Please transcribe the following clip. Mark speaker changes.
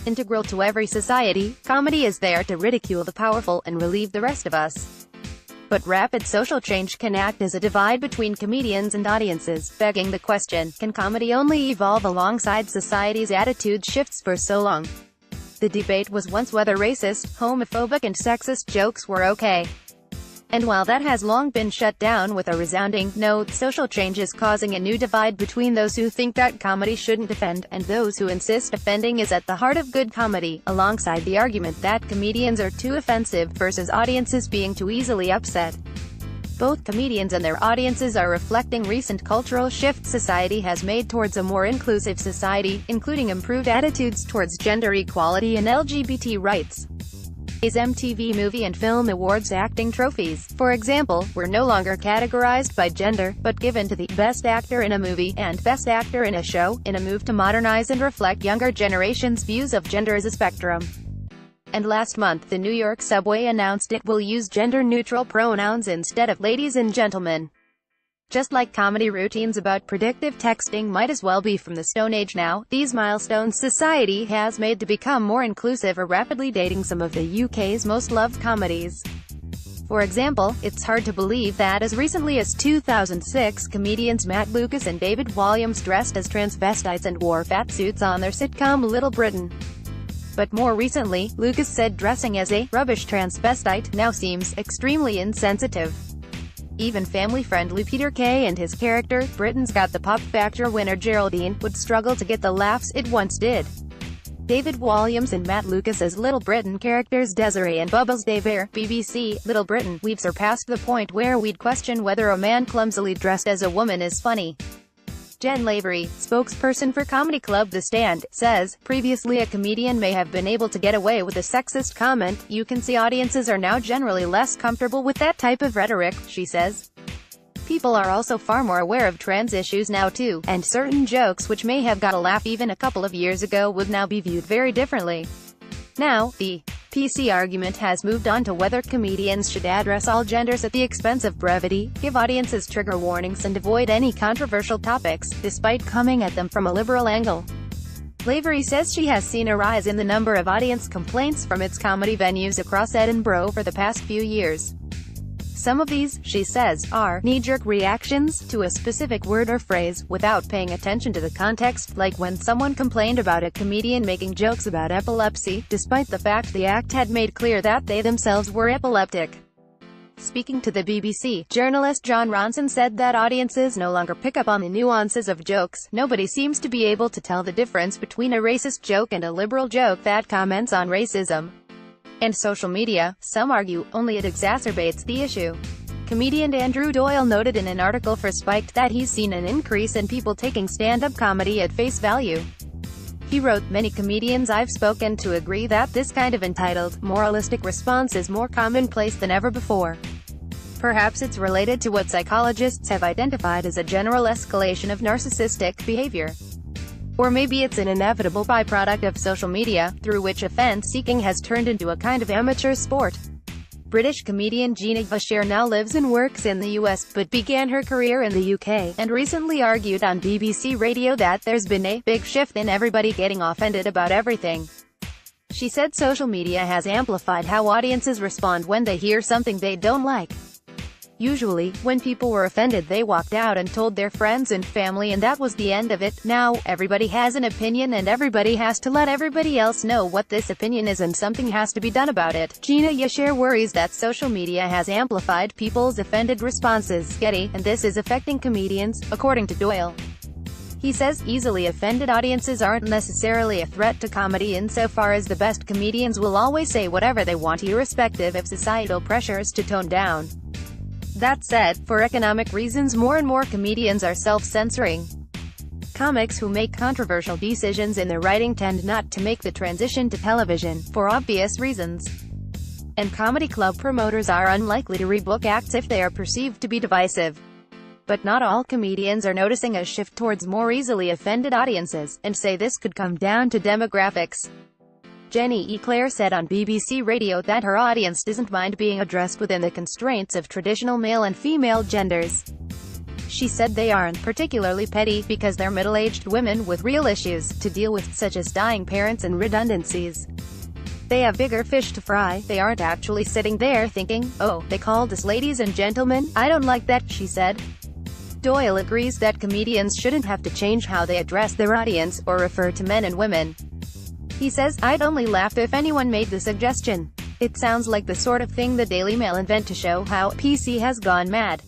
Speaker 1: Integral to every society, comedy is there to ridicule the powerful and relieve the rest of us. But rapid social change can act as a divide between comedians and audiences, begging the question, can comedy only evolve alongside society's attitude shifts for so long? The debate was once whether racist, homophobic and sexist jokes were okay. And while that has long been shut down with a resounding no, social change is causing a new divide between those who think that comedy shouldn't offend, and those who insist offending is at the heart of good comedy, alongside the argument that comedians are too offensive versus audiences being too easily upset. Both comedians and their audiences are reflecting recent cultural shifts society has made towards a more inclusive society, including improved attitudes towards gender equality and LGBT rights. His MTV Movie and Film Awards acting trophies, for example, were no longer categorized by gender, but given to the Best Actor in a Movie and Best Actor in a Show, in a move to modernize and reflect younger generations' views of gender as a spectrum. And last month, the New York subway announced it will use gender-neutral pronouns instead of ladies and gentlemen. Just like comedy routines about predictive texting might as well be from the Stone Age now, these milestones society has made to become more inclusive are rapidly dating some of the UK's most loved comedies. For example, it's hard to believe that as recently as 2006, comedians Matt Lucas and David Walliams dressed as transvestites and wore fat suits on their sitcom Little Britain. But more recently, Lucas said dressing as a rubbish transvestite now seems extremely insensitive. Even family-friendly Peter Kay and his character, Britain's Got the Pop Factor winner Geraldine, would struggle to get the laughs it once did. David Walliams and Matt Lucas as Little Britain characters Desiree and Bubbles Dever, BBC, Little Britain, we've surpassed the point where we'd question whether a man clumsily dressed as a woman is funny. Jen Lavery, spokesperson for comedy club The Stand, says, previously a comedian may have been able to get away with a sexist comment. You can see audiences are now generally less comfortable with that type of rhetoric, she says. People are also far more aware of trans issues now too, and certain jokes which may have got a laugh even a couple of years ago would now be viewed very differently. Now, the PC argument has moved on to whether comedians should address all genders at the expense of brevity, give audiences trigger warnings and avoid any controversial topics, despite coming at them from a liberal angle. Lavery says she has seen a rise in the number of audience complaints from its comedy venues across Edinburgh over the past few years. Some of these, she says, are knee-jerk reactions to a specific word or phrase, without paying attention to the context, like when someone complained about a comedian making jokes about epilepsy, despite the fact the act had made clear that they themselves were epileptic. Speaking to the BBC, journalist John Ronson said that audiences no longer pick up on the nuances of jokes. Nobody seems to be able to tell the difference between a racist joke and a liberal joke that comments on racism. And social media, some argue, only it exacerbates the issue. Comedian Andrew Doyle noted in an article for Spiked that he's seen an increase in people taking stand-up comedy at face value. He wrote, many comedians I've spoken to agree that this kind of entitled, moralistic response is more commonplace than ever before. Perhaps it's related to what psychologists have identified as a general escalation of narcissistic behavior. Or maybe it's an inevitable byproduct of social media, through which offense-seeking has turned into a kind of amateur sport. British comedian Gina Bashir now lives and works in the US, but began her career in the UK, and recently argued on BBC Radio that there's been a big shift in everybody getting offended about everything. She said social media has amplified how audiences respond when they hear something they don't like. Usually, when people were offended they walked out and told their friends and family and that was the end of it. Now, everybody has an opinion and everybody has to let everybody else know what this opinion is and something has to be done about it. Gina Yashir worries that social media has amplified people's offended responses, Getty, and this is affecting comedians, according to Doyle. He says, easily offended audiences aren't necessarily a threat to comedy insofar as the best comedians will always say whatever they want irrespective of societal pressures to tone down. That said, for economic reasons more and more comedians are self-censoring. Comics who make controversial decisions in their writing tend not to make the transition to television, for obvious reasons. And comedy club promoters are unlikely to rebook acts if they are perceived to be divisive. But not all comedians are noticing a shift towards more easily offended audiences, and say this could come down to demographics. Jenny Eclair said on BBC Radio that her audience doesn't mind being addressed within the constraints of traditional male and female genders. She said they aren't particularly petty, because they're middle-aged women with real issues to deal with, such as dying parents and redundancies. They have bigger fish to fry. They aren't actually sitting there thinking, "Oh, they called us ladies and gentlemen. I don't like that," she said. Doyle agrees that comedians shouldn't have to change how they address their audience, or refer to men and women. He says, "I'd only laugh if anyone made the suggestion. It sounds like the sort of thing the Daily Mail invent to show how PC has gone mad."